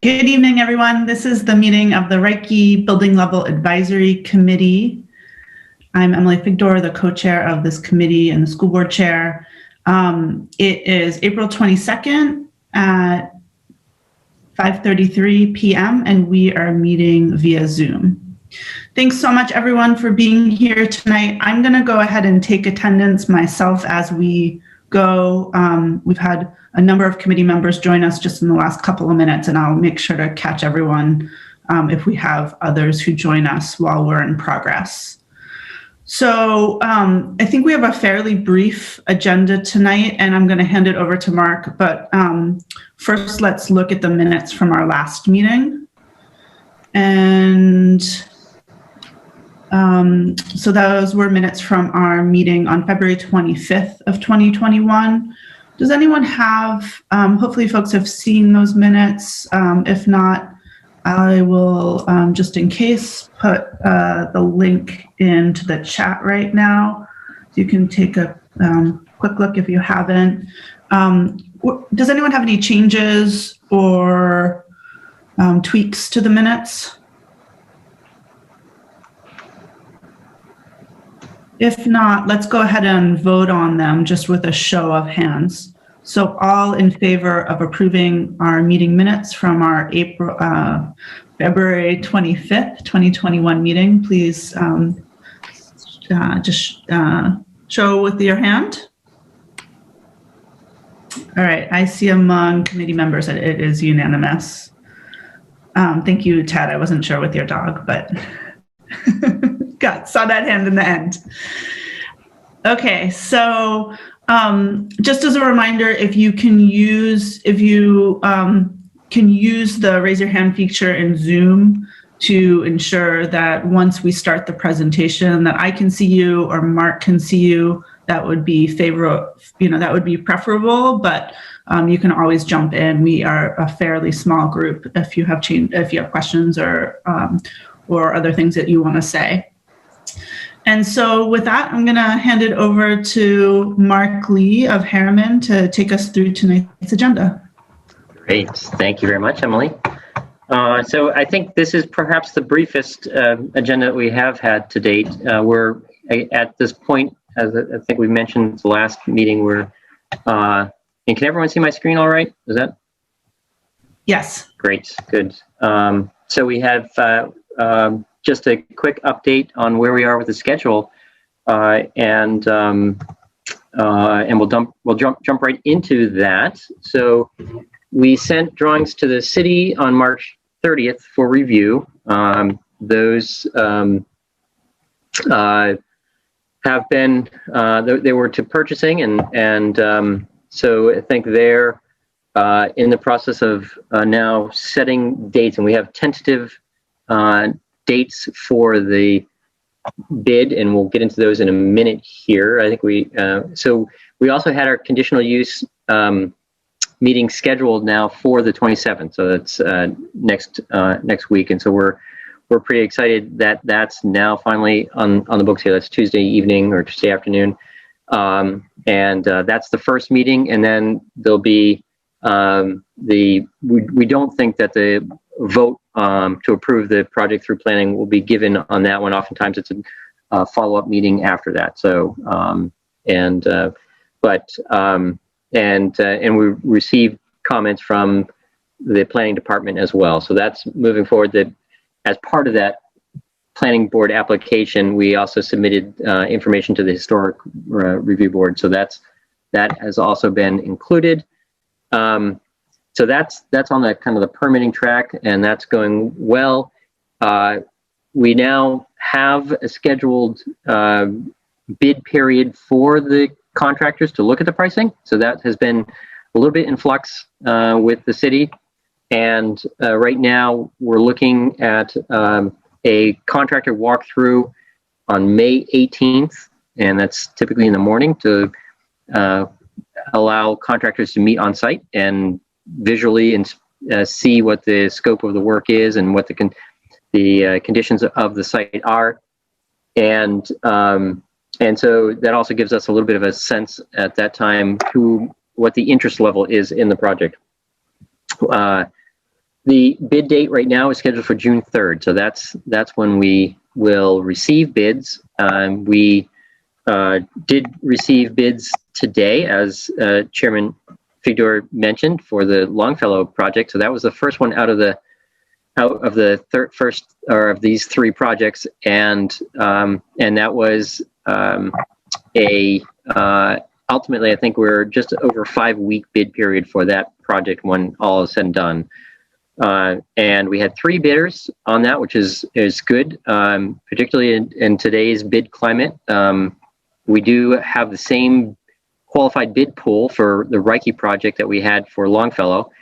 Good evening, everyone. This is the meeting of the Reiche Building Level Advisory Committee. I'm Emily Figdor, the co-chair of this committee and the school board chair. It is April 22nd at 5:33 p.m. and we are meeting via Zoom. Thanks so much, everyone, for being here tonight. I'm going to go ahead and take attendance myself as we go. We've had a number of committee members join us just in the last couple of minutes, and I'll make sure to catch everyone if we have others who join us while we're in progress. So I think we have a fairly brief agenda tonight, and I'm going to hand it over to Mark. But first, let's look at the minutes from our last meeting. And so those were minutes from our meeting on February 25th of 2021. Does anyone have, hopefully folks have seen those minutes. If not, I will, just in case, put the link into the chat right now. So you can take a quick look if you haven't. Does anyone have any changes or tweaks to the minutes? If not, let's go ahead and vote on them just with a show of hands. So all in favor of approving our meeting minutes from our February 25th, 2021 meeting, please just show with your hand. All right, I see among committee members that it is unanimous. Thank you, Ted. I wasn't sure with your dog, but saw that hand in the end. Okay, so just as a reminder, if you can use the raise your hand feature in Zoom to ensure that once we start the presentation that I can see you or Mark can see you, that would be that would be preferable, but you can always jump in. We are a fairly small group if you have questions or other things that you want to say. And so with that, I'm going to hand it over to Mark Lee of Harriman to take us through tonight's agenda. Great. Thank you very much, Emily. So I think this is perhaps the briefest agenda that we have had to date. We're at this point, as I think we mentioned the last meeting, and can everyone see my screen all right? Is that? Yes. Great. Good. So we have just a quick update on where we are with the schedule, and we'll jump right into that. So we sent drawings to the city on March 30th for review. Those have been they were to purchasing, and so I think they're in the process of now setting dates, and we have tentative dates for the bid, and we'll get into those in a minute here. I think so we also had our conditional use meeting scheduled now for the 27th, so that's next week, and so we're pretty excited that that's now finally on the books here. That's Tuesday evening or Tuesday afternoon, and that's the first meeting, and then there'll be we don't think that the vote to approve the project through planning will be given on that one. Oftentimes it's a follow-up meeting after that. So and we received comments from the planning department as well. So that's moving forward. That as part of that planning board application, we also submitted information to the historic review board. So that has also been included. So that's on the kind of the permitting track, and that's going well. We now have a scheduled bid period for the contractors to look at the pricing. So that has been a little bit in flux with the city. And right now we're looking at a contractor walkthrough on May 18th, and that's typically in the morning to allow contractors to meet on site and visually and see what the scope of the work is and what the conditions of the site are, and so that also gives us a little bit of a sense at that time what the interest level is in the project. The bid date right now is scheduled for June 3rd. So that's when we will receive bids. We did receive bids today, as Chairman Figdor mentioned, for the Longfellow project. So that was the first one out of the first or of these three projects, and that was ultimately, I think we're just over a 5-week bid period for that project when all is said and done. And we had 3 bidders on that, which is good, particularly in today's bid climate. We do have the same qualified bid pool for the Reiche project that we had for Longfellow.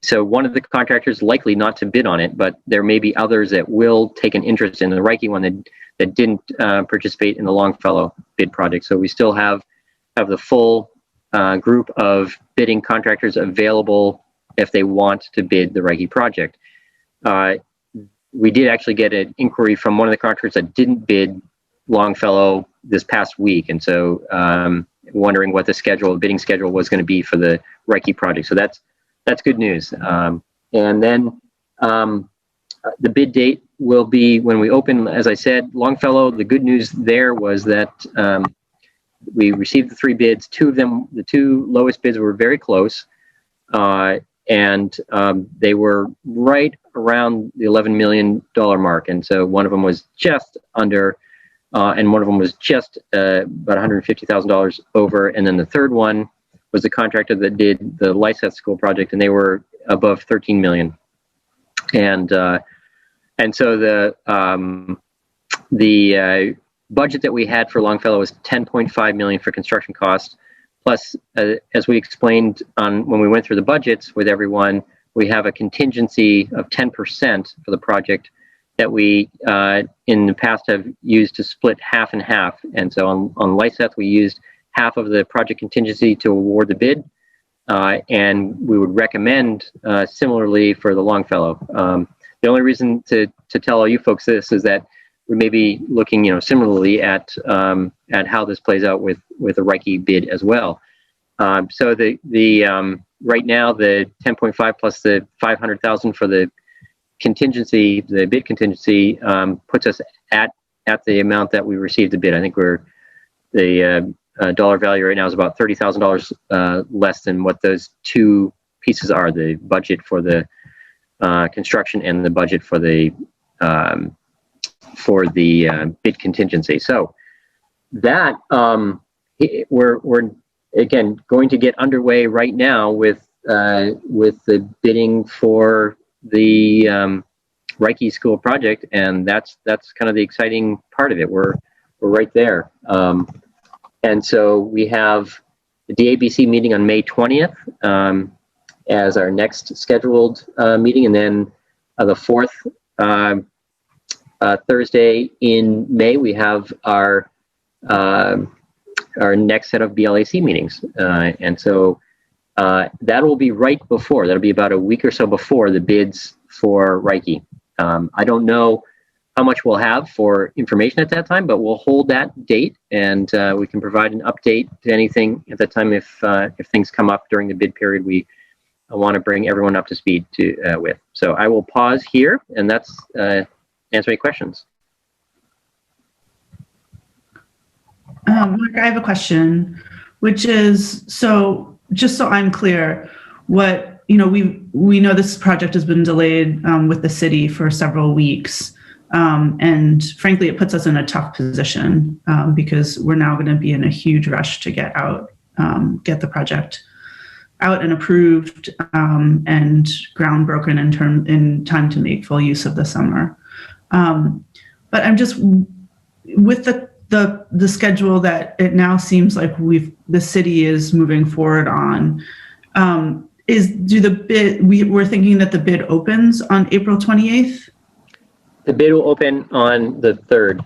So one of the contractors likely not to bid on it, but there may be others that will take an interest in the Reiche one that didn't participate in the Longfellow bid project. So we still have the full group of bidding contractors available if they want to bid the Reiche project. We did actually get an inquiry from one of the contractors that didn't bid Longfellow this past week, and so wondering what the bidding schedule was going to be for the Reiche project. So that's good news. And then the bid date will be when we open. As I said, Longfellow, the good news there was that we received the 3 bids. 2 of them, the 2 lowest bids, were very close, and they were right around the $11 million mark. And so one of them was just under, and one of them was just about $150,000 over. And then the third one was the contractor that did the Lyseth School project, and they were above 13 million. And so the budget that we had for Longfellow was 10.5 million for construction costs. Plus, as we explained when we went through the budgets with everyone, we have a contingency of 10% for the project that we in the past have used to split half and half. And so on Lyseth, we used half of the project contingency to award the bid, and we would recommend similarly for the Longfellow. The only reason to tell all you folks this is that we may be looking, similarly at how this plays out with a Reiche bid as well. So the right now the 10.5 plus the 500,000 for the contingency, the bid contingency, puts us at the amount that we received the bid. I think the dollar value right now is about $30,000 less than what those 2 pieces are: the budget for the construction and the budget for the bid contingency. So that we're again going to get underway right now with the bidding for the Reiche School project, and that's kind of the exciting part of it. We're right there. And so we have the DABC meeting on May 20th as our next scheduled meeting, and then the 4th Thursday in May we have our next set of BLAC meetings, and so that will be right before. That'll be about a week or so before the bids for Reiche. I don't know how much we'll have for information at that time, but we'll hold that date, and we can provide an update to anything at that time if things come up during the bid period. We want to bring everyone up to speed with. So I will pause here, and that's answer any questions. Mark, I have a question, which is, so just so I'm clear, what, we know this project has been delayed with the city for several weeks. And frankly, it puts us in a tough position because we're now going to be in a huge rush to get the project out and approved and ground broken in time to make full use of the summer. But I'm just, with the schedule that it now seems like the city is moving forward on, we're thinking that the bid opens on April 28th? The bid will open on the 3rd.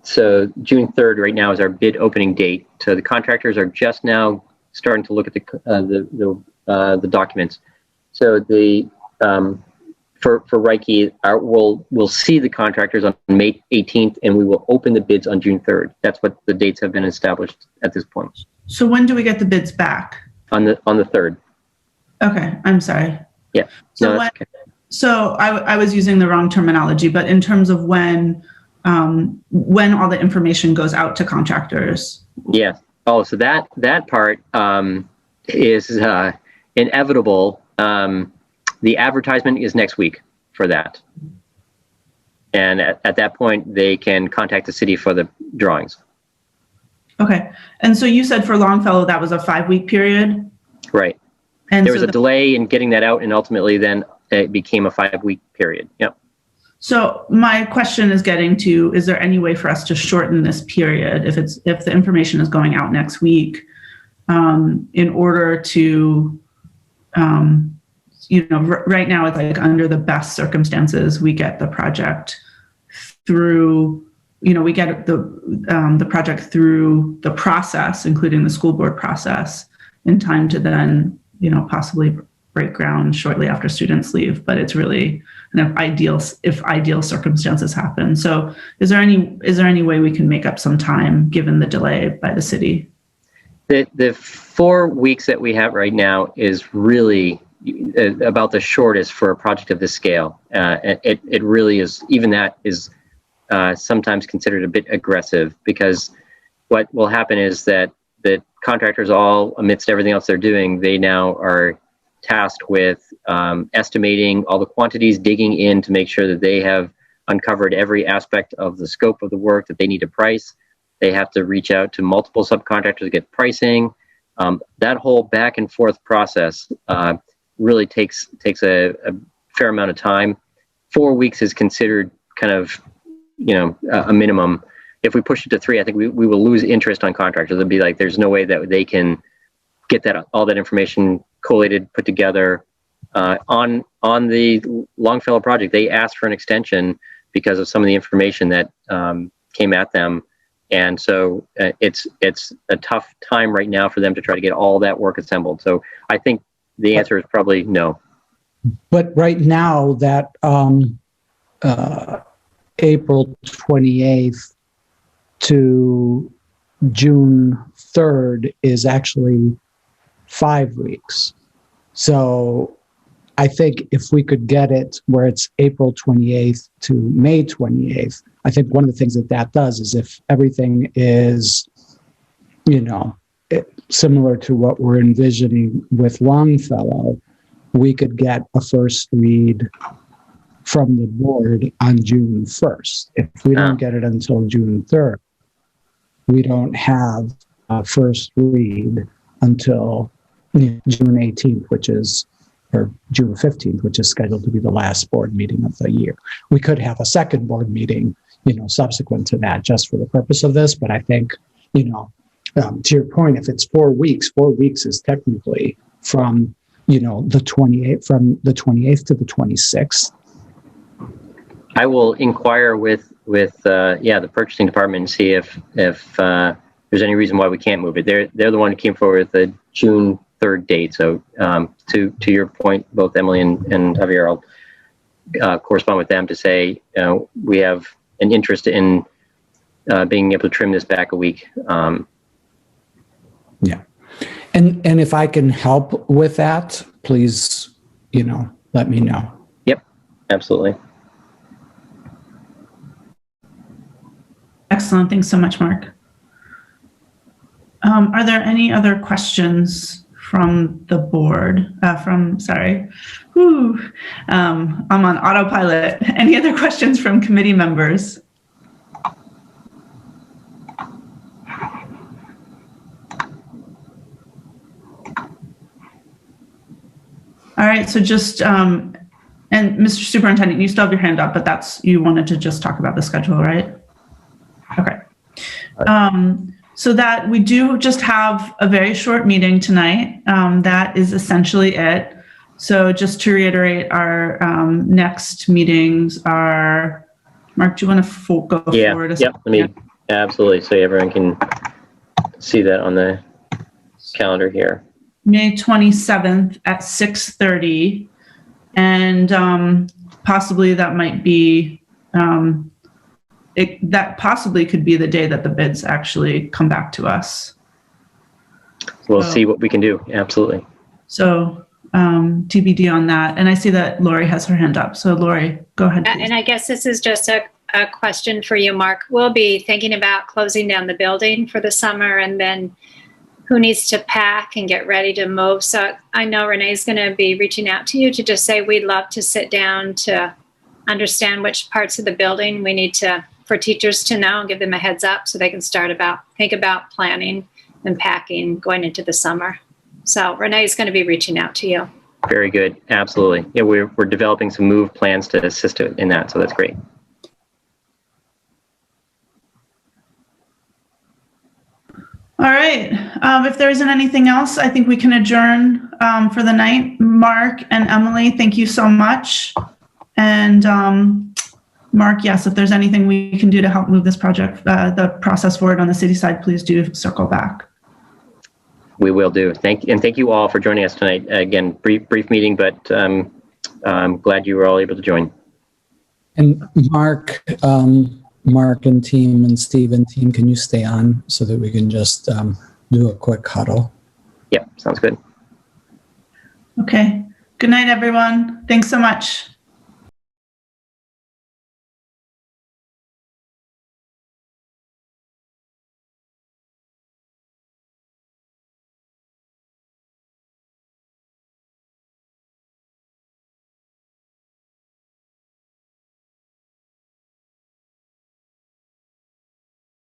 So June 3rd right now is our bid opening date. So the contractors are just now starting to look at the documents. So for Reiche, we'll see the contractors on May 18th, and we will open the bids on June 3rd. That's what the dates have been established at this point. So when do we get the bids back? On the 3rd. Okay, I'm sorry. Yeah. So, No, that's okay. so I was using the wrong terminology, but in terms of when all the information goes out to contractors. Yeah. Oh, so that part is inevitable. The advertisement is next week for that. And at that point, they can contact the city for the drawings. Okay. And so you said for Longfellow, that was a 5-week period? Right. And there was a delay in getting that out, and ultimately then it became a 5-week period. Yep. So my question is getting to, is there any way for us to shorten this period if the information is going out next week, in order to, right now it's like under the best circumstances, we get the project through, we get the project through the process, including the school board process, in time to then, possibly break ground shortly after students leave. But it's really if ideal circumstances happen. So is there any way we can make up some time given the delay by the city? The 4 weeks that we have right now is really about the shortest for a project of this scale. It really is. Even that is sometimes considered a bit aggressive, because what will happen is that the contractors, all amidst everything else they're doing, they now are tasked with estimating all the quantities, digging in to make sure that they have uncovered every aspect of the scope of the work that they need to price. They have to reach out to multiple subcontractors to get pricing. That whole back and forth process really takes a fair amount of time. 4 weeks is considered kind of, a minimum. If we push it to 3, I think we will lose interest on contractors. It'll be like, there's no way that they can get all that information collated, put together. On the Longfellow project, they asked for an extension because of some of the information that came at them. And so it's a tough time right now for them to try to get all that work assembled. So I think the answer is probably no. But right now, that April 28th to June 3rd is actually 5 weeks. So I think if we could get it where it's April 28th to May 28th, I think one of the things that does is, if everything is, similar to what we're envisioning with Longfellow, we could get a first read from the board on June 1st. If we don't get it until June 3rd, we don't have a first read until June 18th, or June 15th, which is scheduled to be the last board meeting of the year. We could have a second board meeting, subsequent to that, just for the purpose of this. But I think, to your point, if it's 4 weeks, 4 weeks is technically from, the 28th, to the 26th. I will inquire with the purchasing department and see if there's any reason why we can't move it. They're the one who came forward with the June 3rd date. So to your point, both Emily and Javier, I'll correspond with them to say we have an interest in being able to trim this back a week. Yeah, and if I can help with that, please, let me know. Yep, absolutely. Excellent. Thanks so much, Mark. Are there any other questions from the board? I'm on autopilot. Any other questions from committee members? All right, so just, and Mr. Superintendent, you still have your hand up, but you wanted to just talk about the schedule, right? Okay. So that we do just have a very short meeting tonight. That is essentially it. So just to reiterate, our next meetings are, Mark, do you want to go forward? Yep. Absolutely. So everyone can see that on the calendar here. May 27th at 6:30, and possibly that might be, that possibly could be the day that the bids actually come back to us. We'll see what we can do. Absolutely. So TBD on that. And I see that Lori has her hand up. So Lori, go ahead, please. And I guess this is just a question for you, Mark. We'll be thinking about closing down the building for the summer, and then who needs to pack and get ready to move. So I know Renee's going to be reaching out to you to just say we'd love to sit down to understand which parts of the building we need to, for teachers to know, and give them a heads up so they can think about planning and packing going into the summer. So Renee's going to be reaching out to you. Very good. Absolutely. Yeah, we're developing some move plans to assist in that. So that's great. All right. If there isn't anything else, I think we can adjourn for the night. Mark and Emily, thank you so much. And Mark, yes, if there's anything we can do to help move this project, the process forward on the city side, please do circle back. We will do. Thank you all for joining us tonight. Again, brief meeting, but I'm glad you were all able to join. And Mark and team and Steve and team, can you stay on so that we can just do a quick huddle? Yep, sounds good. Okay. Good night, everyone. Thanks so much.